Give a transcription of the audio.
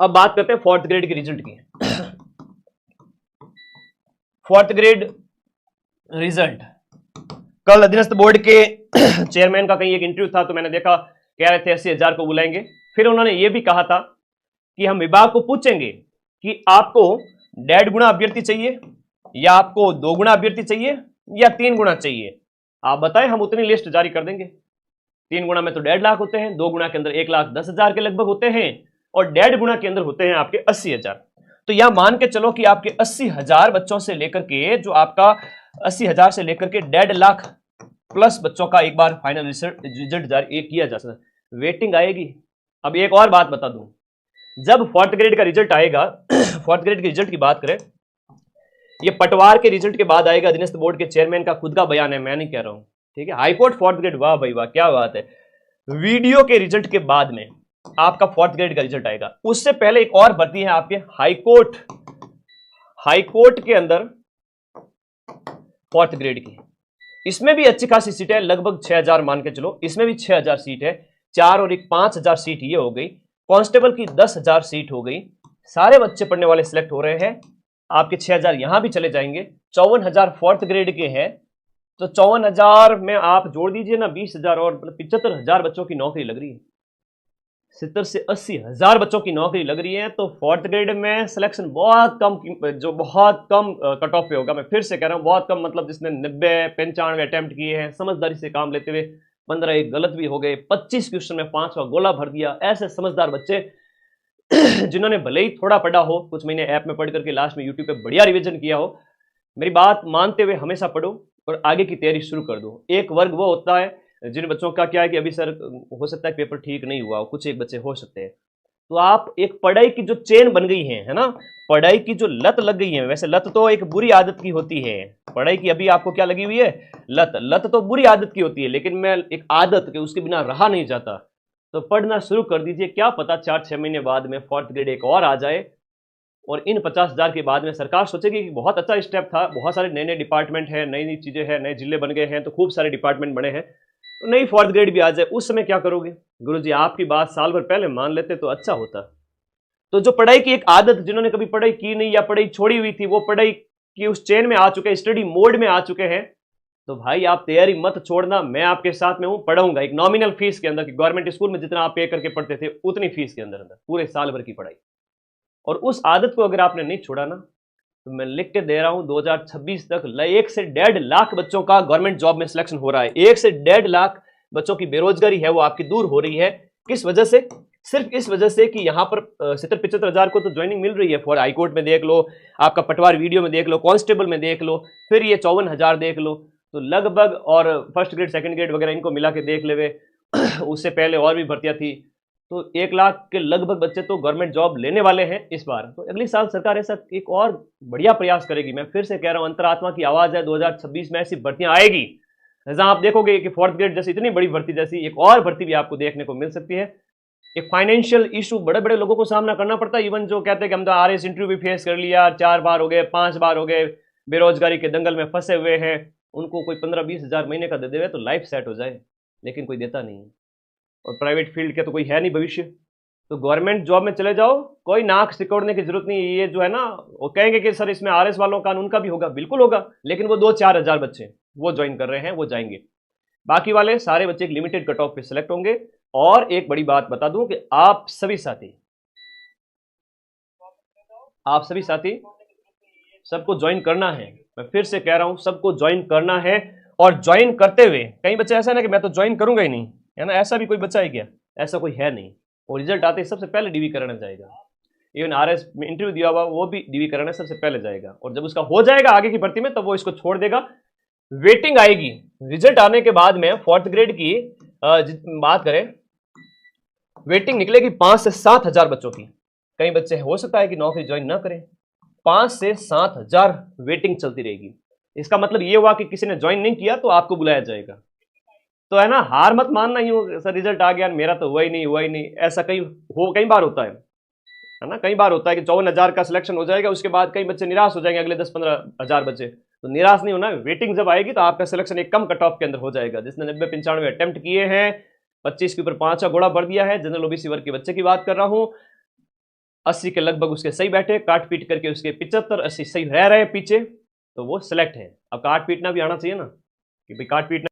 अब बात करते हैं फोर्थ ग्रेड के रिजल्ट की। फोर्थ ग्रेड रिजल्ट, कल अधीनस्थ बोर्ड के चेयरमैन का कहीं एक इंटरव्यू था, तो मैंने देखा कह रहे थे 80,000 को बुलाएंगे। फिर उन्होंने ये भी कहा था कि हम विभाग को पूछेंगे कि आपको 1.5 गुना अभ्यर्थी चाहिए या आपको 2 गुना अभ्यर्थी चाहिए या 3 गुना चाहिए, आप बताएं, हम उतनी लिस्ट जारी कर देंगे। 3 गुना में तो 1.5 लाख होते हैं, 2 गुना के अंदर 1,10,000 के लगभग होते हैं और 1.5 गुना के अंदर होते हैं आपके 80,000। तो यहां मान के चलो कि आपके 80,000 बच्चों से लेकर के जो आपका 80,000 से लेकर के 1.5 लाख प्लस बच्चों का एक बार फाइनल रिजल्ट जारी किया जा सकता है। वेटिंग आएगी। अब एक और बात बता दूं, जब फोर्थ ग्रेड का रिजल्ट आएगा, फोर्थ ग्रेड के रिजल्ट की बात करें, ये पटवार के रिजल्ट के बाद आएगा। अधीनस्थ बोर्ड के चेयरमैन का खुद का बयान है, मैं नहीं कह रहा हूं, ठीक है। हाईकोर्ट फोर्थ ग्रेड, वाह भाई वाह, क्या बात है। वीडियो के रिजल्ट के बाद में आपका फोर्थ ग्रेड का रिजल्ट आएगा। उससे पहले एक और भर्ती है आपके हाईकोर्ट, हाईकोर्ट के अंदर फोर्थ ग्रेड की। इसमें भी अच्छी खासी सीट है, लगभग 6,000 मान के चलो, इसमें भी 6,000 सीट है। 4 और 1 5,000 सीट ये हो गई। कांस्टेबल की 10,000 सीट हो गई। सारे बच्चे पढ़ने वाले सिलेक्ट हो रहे हैं। आपके 6,000 यहां भी चले जाएंगे। 54,000 फोर्थ ग्रेड के हैं, तो 54,000 में आप जोड़ दीजिए ना 20,000 और 75,000 बच्चों की नौकरी लग रही है। 70 से 80,000 बच्चों की नौकरी लग रही है। तो फोर्थ ग्रेड में सिलेक्शन बहुत कम, जो बहुत कम कट ऑफ पे होगा। मैं फिर से कह रहा हूं बहुत कम, मतलब जिसने 90 95 अटेम्प्ट किए हैं, समझदारी से काम लेते हुए 15 एक गलत भी हो गए, 25 क्वेश्चन में 5वां गोला भर दिया, ऐसे समझदार बच्चे जिन्होंने भले ही थोड़ा पढ़ा हो, कुछ महीने ऐप में पढ़ करके लास्ट में यूट्यूब पे बढ़िया रिवीजन किया हो, मेरी बात मानते हुए हमेशा पढ़ो और आगे की तैयारी शुरू कर दो। एक वर्ग वो होता है जिन बच्चों का क्या है कि अभी सर हो सकता है पेपर ठीक नहीं हुआ, कुछ एक बच्चे हो सकते हैं, तो आप एक पढ़ाई की जो चेन बन गई है ना, पढ़ाई की जो लत लग गई है, वैसे लत तो एक बुरी आदत की होती है, पढ़ाई की अभी आपको क्या लगी हुई है, लत। लत तो बुरी आदत की होती है, लेकिन मैं एक आदत के उसके बिना रहा नहीं जाता, तो पढ़ना शुरू कर दीजिए। क्या पता 4-6 महीने बाद में फोर्थ ग्रेड एक और आ जाए और इन 50,000 के बाद में सरकार सोचेगी कि बहुत अच्छा स्टेप था, बहुत सारे नए नए डिपार्टमेंट है, नई नई चीजें हैं, नए जिले बन गए हैं, तो खूब सारे डिपार्टमेंट बने हैं, तो नई फोर्थ ग्रेड भी आ जाए, उस समय क्या करोगे? गुरुजी आपकी बात साल भर पहले मान लेते तो अच्छा होता। तो जो पढ़ाई की एक आदत, जिन्होंने कभी पढ़ाई की नहीं या पढ़ाई छोड़ी हुई थी, वो पढ़ाई की उस चेन में आ चुके हैं, स्टडी मोड में आ चुके हैं, तो भाई आप तैयारी मत छोड़ना, मैं आपके साथ में हूं, पढ़ाऊंगा एक नॉमिनल फीस के अंदर, कि गवर्नमेंट स्कूल में जितना आप पे करके पढ़ते थे उतनी फीस के अंदर अंदर पूरे साल भर की पढ़ाई। और उस आदत को अगर आपने नहीं छोड़ा ना, तो मैं लिख के दे रहा हूं 2026 तक 1 से 1.5 लाख बच्चों का गवर्नमेंट जॉब में सिलेक्शन हो रहा है। 1 से 1.5 लाख बच्चों की बेरोजगारी है वो आपकी दूर हो रही है। किस वजह से? सिर्फ इस वजह से कि यहां पर 70-75 हजार को तो ज्वाइनिंग मिल रही है। फॉर हाईकोर्ट में देख लो, आपका पटवार वीडियो में देख लो, कांस्टेबल में देख लो, फिर ये 54,000 देख लो, तो लगभग, और फर्स्ट ग्रेड सेकंड ग्रेड वगैरह इनको मिला के देख ले, उससे पहले और भी भर्तियां थी, तो 1 लाख के लगभग बच्चे तो गवर्नमेंट जॉब लेने वाले हैं इस बार। तो अगली साल सरकार ऐसा एक और बढ़िया प्रयास करेगी। मैं फिर से कह रहा हूं, अंतरात्मा की आवाज है, 2026 में ऐसी भर्तियां आएगी जहां आप देखोगे कि फोर्थ ग्रेड जैसी इतनी बड़ी भर्ती जैसी एक और भर्ती भी आपको देखने को मिल सकती है। एक फाइनेंशियल इशू बड़े बड़े लोगों को सामना करना पड़ता है, इवन जो कहते हैं कि हम तो RS इंटरव्यू भी फेस कर लिया, 4 बार हो गए, 5 बार हो गए, बेरोजगारी के दंगल में फंसे हुए हैं, उनको कोई 15-20 हजार महीने का दे देवे तो लाइफ सेट हो जाए, लेकिन कोई देता नहीं है। और प्राइवेट फील्ड के तो कोई है नहीं भविष्य, तो गवर्नमेंट जॉब में चले जाओ, कोई नाक सिकोड़ने की जरूरत नहीं। ये जो है ना, वो कहेंगे कि सर इसमें RS वालों का उनका भी होगा, बिल्कुल होगा, लेकिन वो 2-4 हजार बच्चे वो ज्वाइन कर रहे हैं, वो जाएंगे, बाकी वाले सारे बच्चे एक लिमिटेड कट ऑफ पे सिलेक्ट होंगे। और एक बड़ी बात बता दूं कि आप सभी साथी सबको ज्वाइन करना है। मैं फिर से कह रहा हूं, सबको ज्वाइन करना है। और ज्वाइन करते हुए कई बच्चे ऐसा ना कि मैं तो ज्वाइन करूंगा ही नहीं, है ना, ऐसा भी कोई बच्चा है क्या? ऐसा कोई है नहीं। और रिजल्ट आते ही सबसे पहले DV कराना जाएगा। इवन RS में इंटरव्यू दिया हुआ वो भी DV कराने सबसे पहले जाएगा, और जब उसका हो जाएगा आगे की भर्ती में, तब वो इसको छोड़ देगा। वेटिंग आएगी रिजल्ट आने के बाद में। फोर्थ ग्रेड की बात करें, वेटिंग निकलेगी 5 से 7 हजार बच्चों की। कई बच्चे हो सकता है कि नौकरी ज्वाइन ना करें, 5 से 7 हजार वेटिंग चलती रहेगी। इसका मतलब ये हुआ कि किसी ने ज्वाइन नहीं किया तो आपको बुलाया जाएगा। तो है ना, हार मत मानना, ही सर रिजल्ट आ गया मेरा तो हुआ ही नहीं, ऐसा कई बार होता है ना, कई बार होता है कि 54,000 का सिलेक्शन हो जाएगा, उसके बाद कई बच्चे निराश हो जाएंगे, अगले 10-15 हजार बच्चे। तो निराश नहीं होना, वेटिंग जब आएगी तो आपका सिलेक्शन एक कम कट ऑफ के अंदर हो जाएगा। जिसने 90-95 अटेम्प्ट किए हैं, 25 के ऊपर 5 का घोड़ा भर दिया है, जनरल OBC वर्ग के बच्चे की बात कर रहा हूं, 80 के लगभग उसके सही बैठे, काट पीट करके उसके 75-80 सही रह रहे पीछे, तो वो सिलेक्ट है। अब काट पीटना भी आना चाहिए ना कि भाई काट पीटना